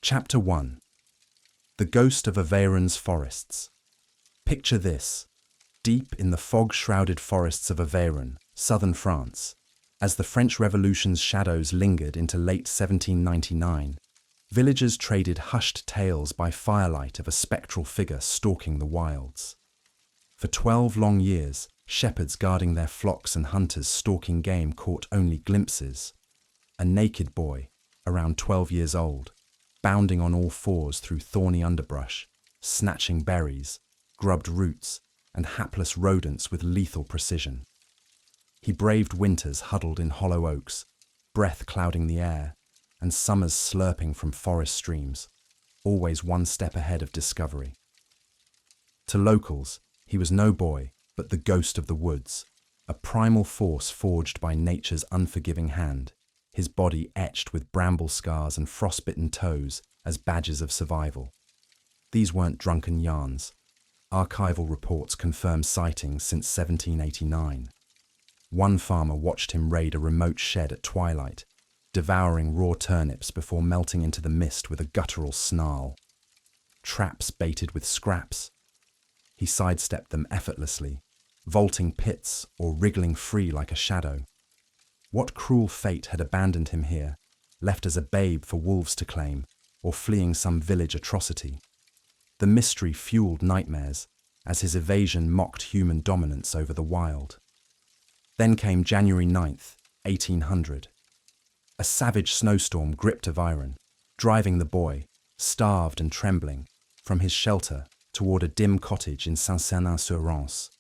Chapter 1. The Ghost of Aveyron's Forests. Picture this, deep in the fog-shrouded forests of Aveyron, southern France, as the French Revolution's shadows lingered into late 1799, villagers traded hushed tales by firelight of a spectral figure stalking the wilds. For 12 long years, shepherds guarding their flocks and hunters stalking game caught only glimpses. A naked boy, around 12 years old, bounding on all fours through thorny underbrush, snatching berries, grubbed roots, and hapless rodents with lethal precision. He braved winters huddled in hollow oaks, breath clouding the air, and summers slurping from forest streams, always one step ahead of discovery. To locals, he was no boy, but the ghost of the woods, a primal force forged by nature's unforgiving hand, his body etched with bramble scars and frostbitten toes as badges of survival. These weren't drunken yarns. Archival reports confirm sightings since 1789. One farmer watched him raid a remote shed at twilight, devouring raw turnips before melting into the mist with a guttural snarl. Traps baited with scraps. He sidestepped them effortlessly, vaulting pits or wriggling free like a shadow. What cruel fate had abandoned him here, left as a babe for wolves to claim, or fleeing some village atrocity? The mystery fueled nightmares, as his evasion mocked human dominance over the wild. Then came January 9th, 1800. A savage snowstorm gripped Aveyron, driving the boy, starved and trembling, from his shelter toward a dim cottage in Saint-Sernin-sur-Rance.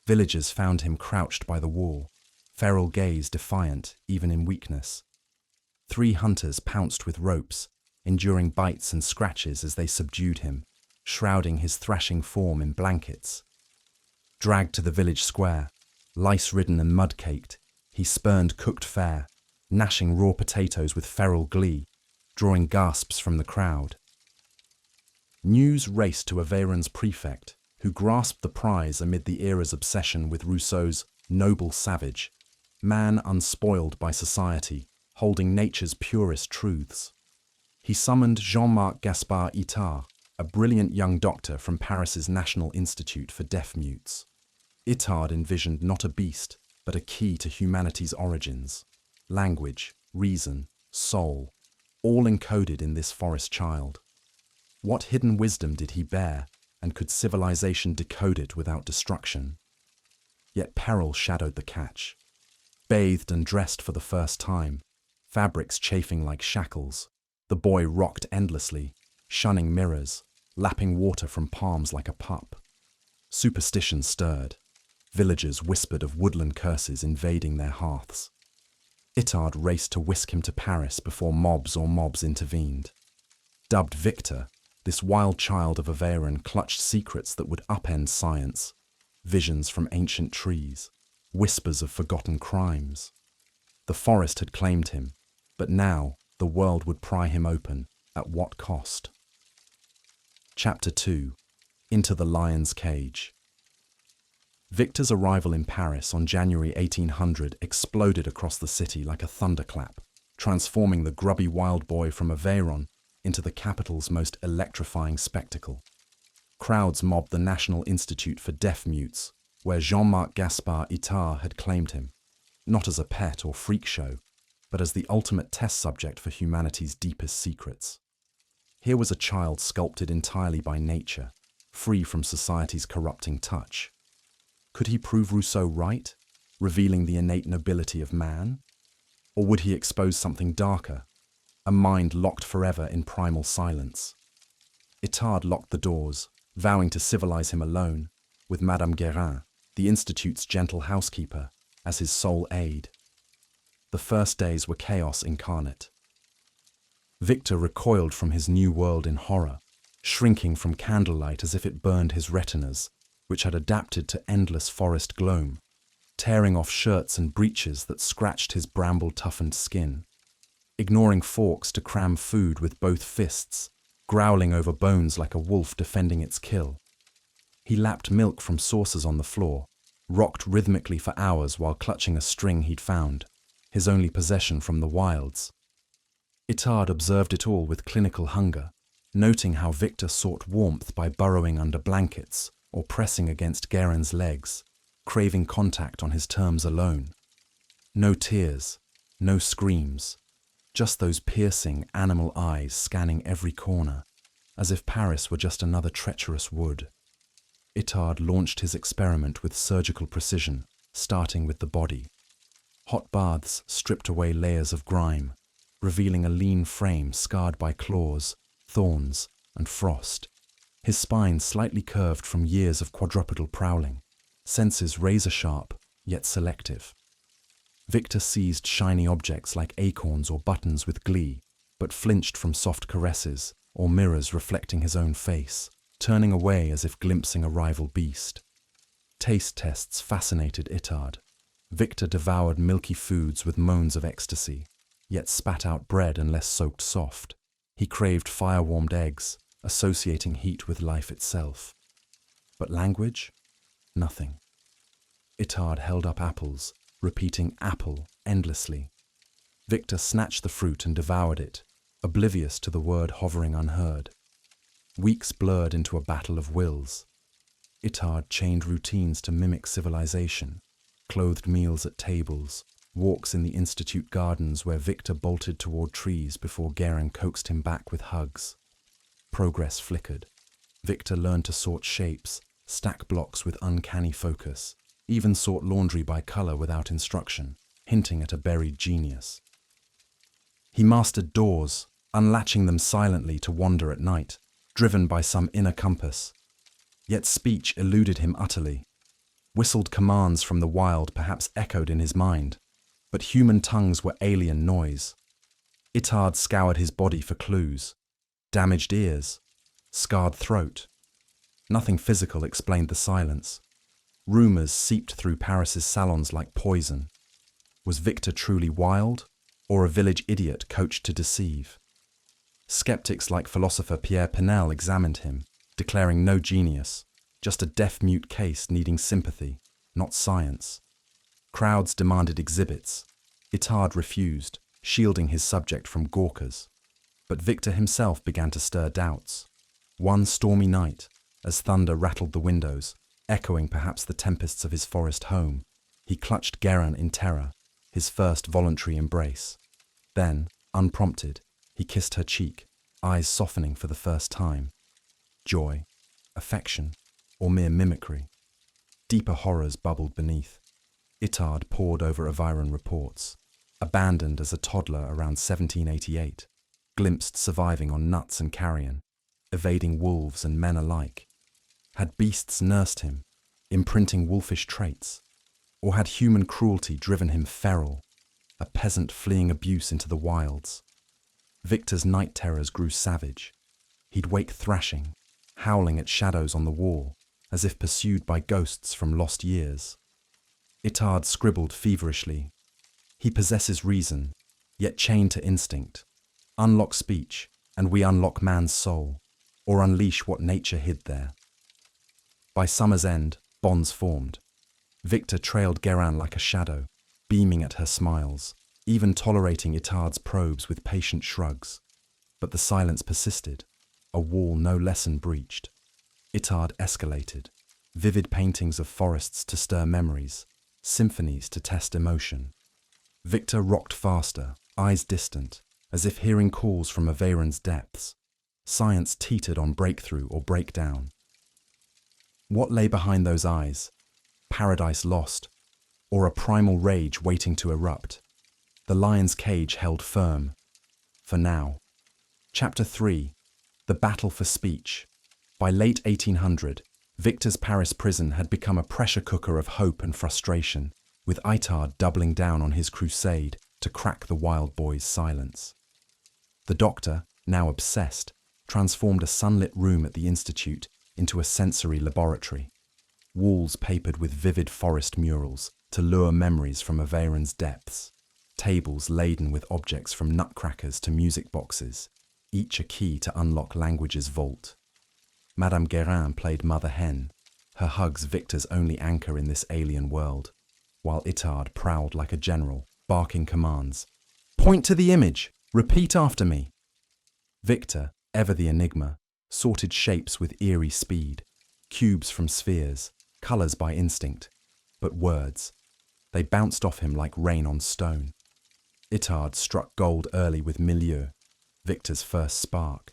Villagers found him crouched by the wall, feral gaze defiant even in weakness. 3 hunters pounced with ropes, enduring bites and scratches as they subdued him, shrouding his thrashing form in blankets. Dragged to the village square, lice-ridden and mud-caked, he spurned cooked fare, gnashing raw potatoes with feral glee, drawing gasps from the crowd. News raced to Aveyron's prefect, who grasped the prize amid the era's obsession with Rousseau's noble savage, man unspoiled by society, holding nature's purest truths. He summoned Jean-Marc Gaspard Itard, a brilliant young doctor from Paris's National Institute for Deaf-Mutes. Itard envisioned not a beast, but a key to humanity's origins. Language, reason, soul, all encoded in this forest child. What hidden wisdom did he bear, and could civilization decode it without destruction? Yet peril shadowed the catch. Bathed and dressed for the first time, fabrics chafing like shackles, the boy rocked endlessly, shunning mirrors, lapping water from palms like a pup. Superstition stirred. Villagers whispered of woodland curses invading their hearths. Itard raced to whisk him to Paris before mobs intervened. Dubbed Victor, this wild child of Aveyron clutched secrets that would upend science, visions from ancient trees, whispers of forgotten crimes. The forest had claimed him, but now the world would pry him open, at what cost? Chapter 2. Into the Lion's Cage. Victor's arrival in Paris on January 1800 exploded across the city like a thunderclap, transforming the grubby wild boy from Aveyron into the capital's most electrifying spectacle. Crowds mobbed the National Institute for Deaf-Mutes, where Jean-Marc Gaspard Itard had claimed him, not as a pet or freak show, but as the ultimate test subject for humanity's deepest secrets. Here was a child sculpted entirely by nature, free from society's corrupting touch. Could he prove Rousseau right, revealing the innate nobility of man? Or would he expose something darker, a mind locked forever in primal silence? Itard locked the doors, vowing to civilize him alone, with Madame Guérin, the Institute's gentle housekeeper, as his sole aide. The first days were chaos incarnate. Victor recoiled from his new world in horror, shrinking from candlelight as if it burned his retinas, which had adapted to endless forest gloom, tearing off shirts and breeches that scratched his bramble-toughened skin, ignoring forks to cram food with both fists, growling over bones like a wolf defending its kill. He lapped milk from saucers on the floor, rocked rhythmically for hours while clutching a string he'd found, his only possession from the wilds. Itard observed it all with clinical hunger, noting how Victor sought warmth by burrowing under blankets or pressing against Guérin's legs, craving contact on his terms alone. No tears, no screams, just those piercing animal eyes scanning every corner, as if Paris were just another treacherous wood. Itard launched his experiment with surgical precision, starting with the body. Hot baths stripped away layers of grime, revealing a lean frame scarred by claws, thorns, and frost. His spine slightly curved from years of quadrupedal prowling, senses razor-sharp, yet selective. Victor seized shiny objects like acorns or buttons with glee, but flinched from soft caresses or mirrors reflecting his own face, turning away as if glimpsing a rival beast. Taste tests fascinated Itard. Victor devoured milky foods with moans of ecstasy, yet spat out bread unless soaked soft. He craved fire-warmed eggs, associating heat with life itself. But language? Nothing. Itard held up apples, repeating apple endlessly. Victor snatched the fruit and devoured it, oblivious to the word hovering unheard. Weeks blurred into a battle of wills. Itard chained routines to mimic civilization, clothed meals at tables, walks in the institute gardens where Victor bolted toward trees before Guérin coaxed him back with hugs. Progress flickered. Victor learned to sort shapes, stack blocks with uncanny focus, even sort laundry by color without instruction, hinting at a buried genius. He mastered doors, unlatching them silently to wander at night, driven by some inner compass. Yet speech eluded him utterly. Whistled commands from the wild perhaps echoed in his mind, but human tongues were alien noise. Itard scoured his body for clues. Damaged ears, scarred throat. Nothing physical explained the silence. Rumors seeped through Paris's salons like poison. Was Victor truly wild, or a village idiot coached to deceive? Skeptics like philosopher Pierre Pinel examined him, declaring no genius, just a deaf-mute case needing sympathy, not science. Crowds demanded exhibits. Itard refused, shielding his subject from gawkers. But Victor himself began to stir doubts. One stormy night, as thunder rattled the windows, echoing perhaps the tempests of his forest home, he clutched Guérin in terror, his first voluntary embrace. Then, unprompted, he kissed her cheek, eyes softening for the first time. Joy, affection, or mere mimicry. Deeper horrors bubbled beneath. Itard pored over Aveyron reports, abandoned as a toddler around 1788, glimpsed surviving on nuts and carrion, evading wolves and men alike. Had beasts nursed him, imprinting wolfish traits? Or had human cruelty driven him feral, a peasant fleeing abuse into the wilds? Victor's night terrors grew savage. He'd wake thrashing, howling at shadows on the wall, as if pursued by ghosts from lost years. Itard scribbled feverishly. He possesses reason, yet chained to instinct. Unlock speech, and we unlock man's soul, or unleash what nature hid there. By summer's end, bonds formed. Victor trailed Guérin like a shadow, beaming at her smiles, even tolerating Itard's probes with patient shrugs. But the silence persisted, a wall no lesson breached. Itard escalated, vivid paintings of forests to stir memories, symphonies to test emotion. Victor rocked faster, eyes distant, as if hearing calls from Aveyron's depths. Science teetered on breakthrough or breakdown. What lay behind those eyes? Paradise lost, or a primal rage waiting to erupt? The lion's cage held firm. For now. Chapter 3. The Battle for Speech. By late 1800, Victor's Paris prison had become a pressure cooker of hope and frustration, with Itard doubling down on his crusade to crack the wild boy's silence. The doctor, now obsessed, transformed a sunlit room at the institute into a sensory laboratory. Walls papered with vivid forest murals to lure memories from Aveyron's depths. Tables laden with objects from nutcrackers to music boxes, each a key to unlock language's vault. Madame Guérin played mother hen, her hugs Victor's only anchor in this alien world, while Itard prowled like a general, barking commands. Point to the image! Repeat after me. Victor, ever the enigma, sorted shapes with eerie speed, cubes from spheres, colours by instinct, but words. They bounced off him like rain on stone. Itard struck gold early with milieu, Victor's first spark.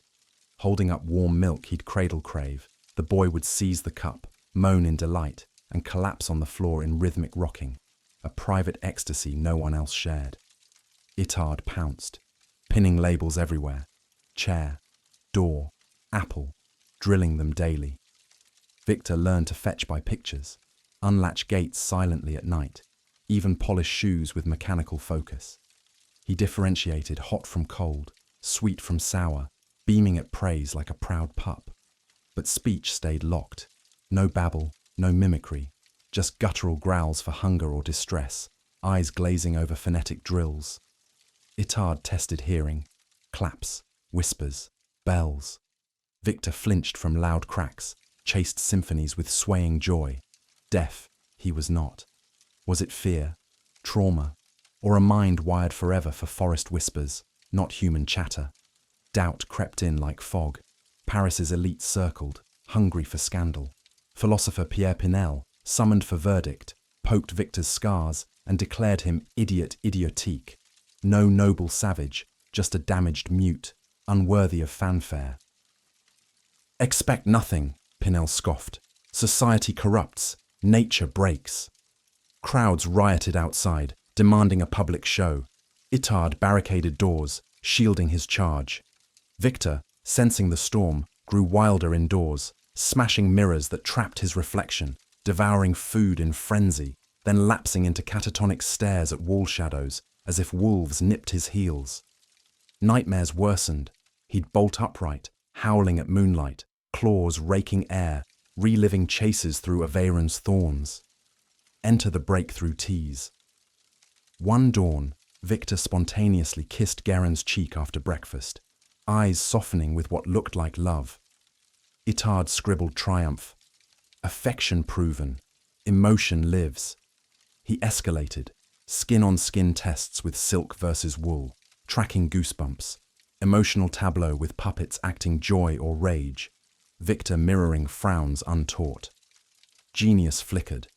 Holding up warm milk he'd cradle crave, the boy would seize the cup, moan in delight, and collapse on the floor in rhythmic rocking, a private ecstasy no one else shared. Itard pounced, pinning labels everywhere, chair, door, apple, drilling them daily. Victor learned to fetch by pictures, unlatch gates silently at night, even polish shoes with mechanical focus. He differentiated hot from cold, sweet from sour, beaming at praise like a proud pup. But speech stayed locked. No babble, no mimicry, just guttural growls for hunger or distress, eyes glazing over phonetic drills. Itard tested hearing, claps, whispers, bells. Victor flinched from loud cracks, chased symphonies with swaying joy. Deaf, he was not. Was it fear, trauma, or a mind wired forever for forest whispers, not human chatter? Doubt crept in like fog. Paris's elite circled, hungry for scandal. Philosopher Pierre Pinel, summoned for verdict, poked Victor's scars and declared him idiot idiotique. No noble savage, just a damaged mute, unworthy of fanfare. Expect nothing, Pinel scoffed. Society corrupts, nature breaks. Crowds rioted outside, demanding a public show. Itard barricaded doors, shielding his charge. Victor, sensing the storm, grew wilder indoors, smashing mirrors that trapped his reflection, devouring food in frenzy, then lapsing into catatonic stares at wall shadows, as if wolves nipped his heels. Nightmares worsened. He'd bolt upright, howling at moonlight, claws raking air, reliving chases through Aveyron's thorns. Enter the breakthrough tease. One dawn, Victor spontaneously kissed Guerin's cheek after breakfast, eyes softening with what looked like love. Itard scribbled triumph. Affection proven. Emotion lives. He escalated, skin-on-skin tests with silk versus wool, tracking goosebumps, emotional tableau with puppets acting joy or rage, Victor mirroring frowns untaught. Genius flickered.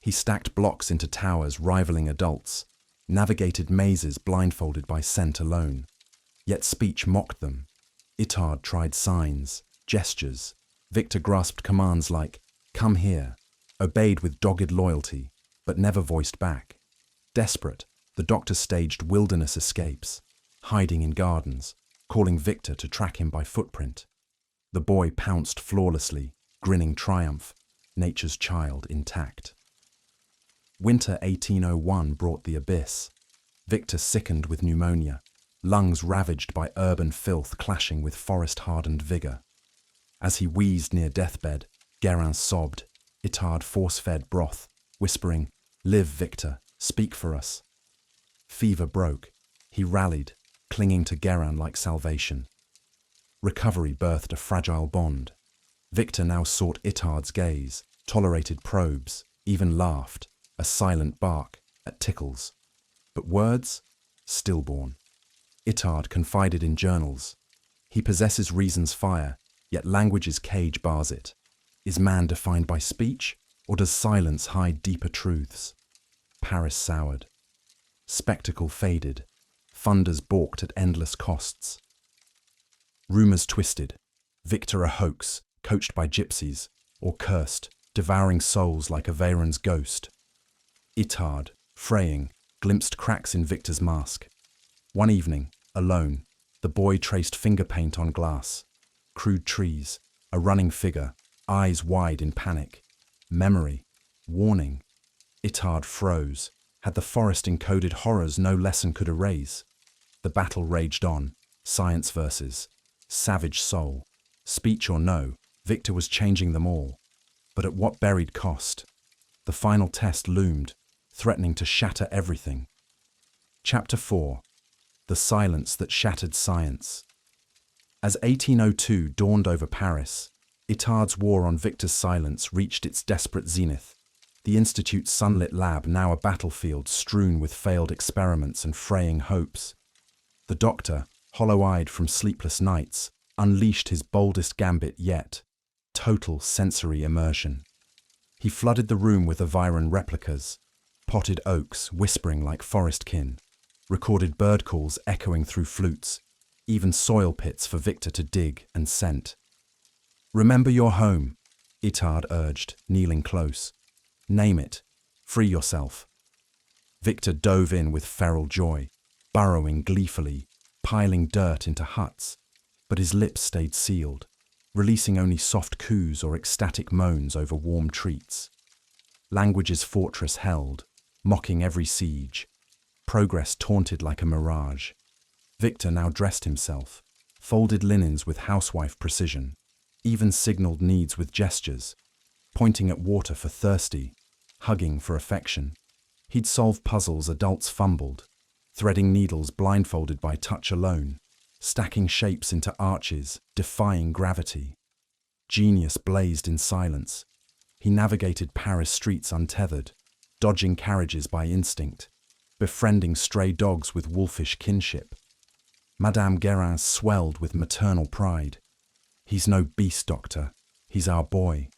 He stacked blocks into towers rivaling adults, navigated mazes blindfolded by scent alone. Yet speech mocked them. Itard tried signs, gestures. Victor grasped commands like, "Come here," obeyed with dogged loyalty, but never voiced back. Desperate, the doctor staged wilderness escapes, hiding in gardens, calling Victor to track him by footprint. The boy pounced flawlessly, grinning triumph, nature's child intact. Winter 1801 brought the abyss. Victor sickened with pneumonia, lungs ravaged by urban filth clashing with forest-hardened vigor. As he wheezed near deathbed, Guerin sobbed, Itard force-fed broth, whispering, "Live, Victor, speak for us." Fever broke. He rallied, clinging to Guerin like salvation. Recovery birthed a fragile bond. Victor now sought Itard's gaze, tolerated probes, even laughed, a silent bark, at tickles. But words? Stillborn. Itard confided in journals. He possesses reason's fire, yet language's cage bars it. Is man defined by speech, or does silence hide deeper truths? Paris soured. Spectacle faded. Funders balked at endless costs. Rumours twisted. Victor a hoax, coached by gypsies, or cursed, devouring souls like Aveyron's ghost. Itard, fraying, glimpsed cracks in Victor's mask. One evening, alone, the boy traced finger paint on glass. Crude trees, a running figure, eyes wide in panic. Memory, warning. Itard froze. Had the forest encoded horrors no lesson could erase? The battle raged on, science versus savage soul. Speech or no, Victor was changing them all. But at what buried cost? The final test loomed, threatening to shatter everything. Chapter 4. The Silence That Shattered Science. As 1802 dawned over Paris, Itard's war on Victor's silence reached its desperate zenith. The Institute's sunlit lab now a battlefield strewn with failed experiments and fraying hopes. The doctor, hollow-eyed from sleepless nights, unleashed his boldest gambit yet: total sensory immersion. He flooded the room with Aveyron replicas, potted oaks whispering like forest kin, recorded bird calls echoing through flutes, even soil pits for Victor to dig and scent. "Remember your home," Itard urged, kneeling close. "Name it. Free yourself." Victor dove in with feral joy, burrowing gleefully, piling dirt into huts, but his lips stayed sealed, releasing only soft coos or ecstatic moans over warm treats. Language's fortress held, mocking every siege. Progress taunted like a mirage. Victor now dressed himself, folded linens with housewife precision, even signaled needs with gestures, pointing at water for thirsty, hugging for affection. He'd solve puzzles adults fumbled, threading needles blindfolded by touch alone, stacking shapes into arches, defying gravity. Genius blazed in silence. He navigated Paris streets untethered, dodging carriages by instinct, befriending stray dogs with wolfish kinship. Madame Guérin swelled with maternal pride. "He's no beast, doctor. He's our boy."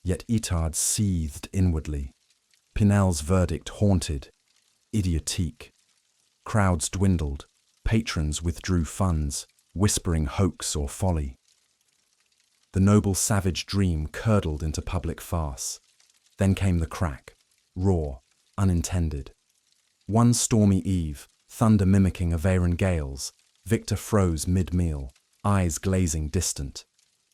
Yet Itard seethed inwardly. Pinel's verdict haunted: idiotique. Crowds dwindled. Patrons withdrew funds, whispering hoax or folly. The noble savage dream curdled into public farce. Then came the crack, raw, unintended. One stormy eve, thunder mimicking Aveyron gales, Victor froze mid-meal, eyes glazing distant.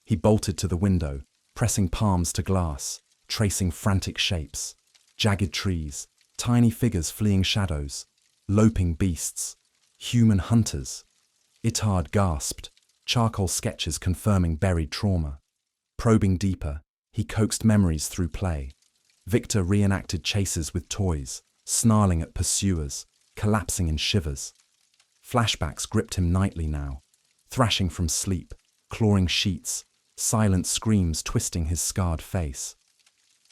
He bolted to the window, pressing palms to glass, tracing frantic shapes, jagged trees, tiny figures fleeing shadows, loping beasts, human hunters. Itard gasped, charcoal sketches confirming buried trauma. Probing deeper, he coaxed memories through play. Victor reenacted chases with toys, snarling at pursuers, collapsing in shivers. Flashbacks gripped him nightly now, thrashing from sleep, clawing sheets, silent screams twisting his scarred face.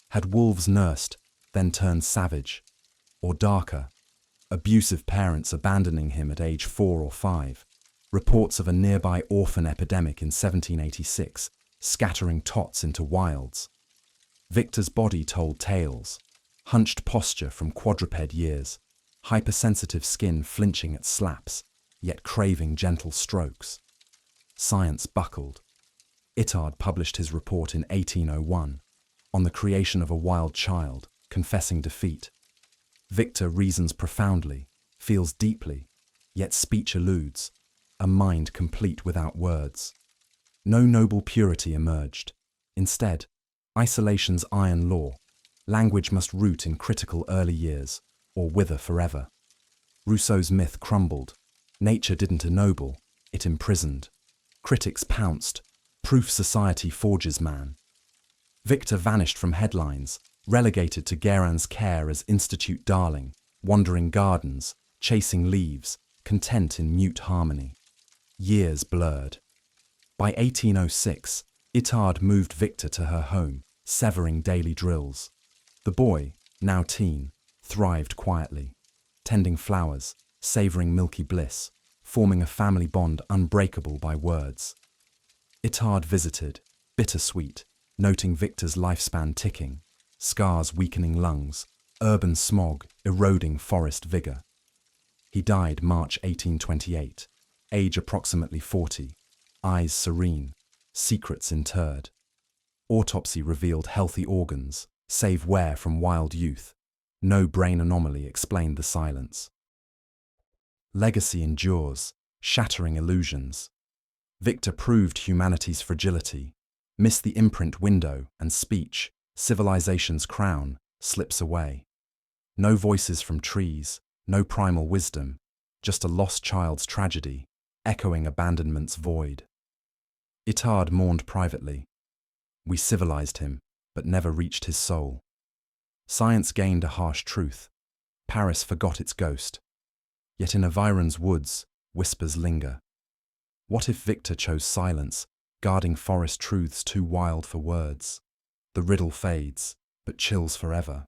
Had wolves nursed, then turned savage? Or darker, abusive parents abandoning him at age 4 or 5, reports of a nearby orphan epidemic in 1786, scattering tots into wilds. Victor's body told tales, hunched posture from quadruped years, hypersensitive skin flinching at slaps, yet craving gentle strokes. Science buckled. Itard published his report in 1801, on the creation of a wild child, confessing defeat. Victor reasons profoundly, feels deeply, yet speech eludes, a mind complete without words. No noble purity emerged. Instead, isolation's iron law: language must root in critical early years, or wither forever. Rousseau's myth crumbled. Nature didn't ennoble, it imprisoned. Critics pounced. Proof society forges man. Victor vanished from headlines, relegated to Guérin's care as institute darling, wandering gardens, chasing leaves, content in mute harmony. Years blurred. By 1806, Itard moved Victor to her home, severing daily drills. The boy, now teen, thrived quietly, tending flowers, savouring milky bliss, forming a family bond unbreakable by words. Itard visited, bittersweet, noting Victor's lifespan ticking, scars weakening lungs, urban smog eroding forest vigour. He died March 1828, age approximately 40, eyes serene, secrets interred. Autopsy revealed healthy organs, save wear from wild youth. No brain anomaly explained the silence. Legacy endures, shattering illusions. Victor proved humanity's fragility, missed the imprint window, and speech, civilization's crown, slips away. No voices from trees, no primal wisdom, just a lost child's tragedy, echoing abandonment's void. Itard mourned privately. We civilized him, but never reached his soul. Science gained a harsh truth. Paris forgot its ghost. Yet in Aveyron's woods, whispers linger. What if Victor chose silence, guarding forest truths too wild for words? The riddle fades, but chills forever.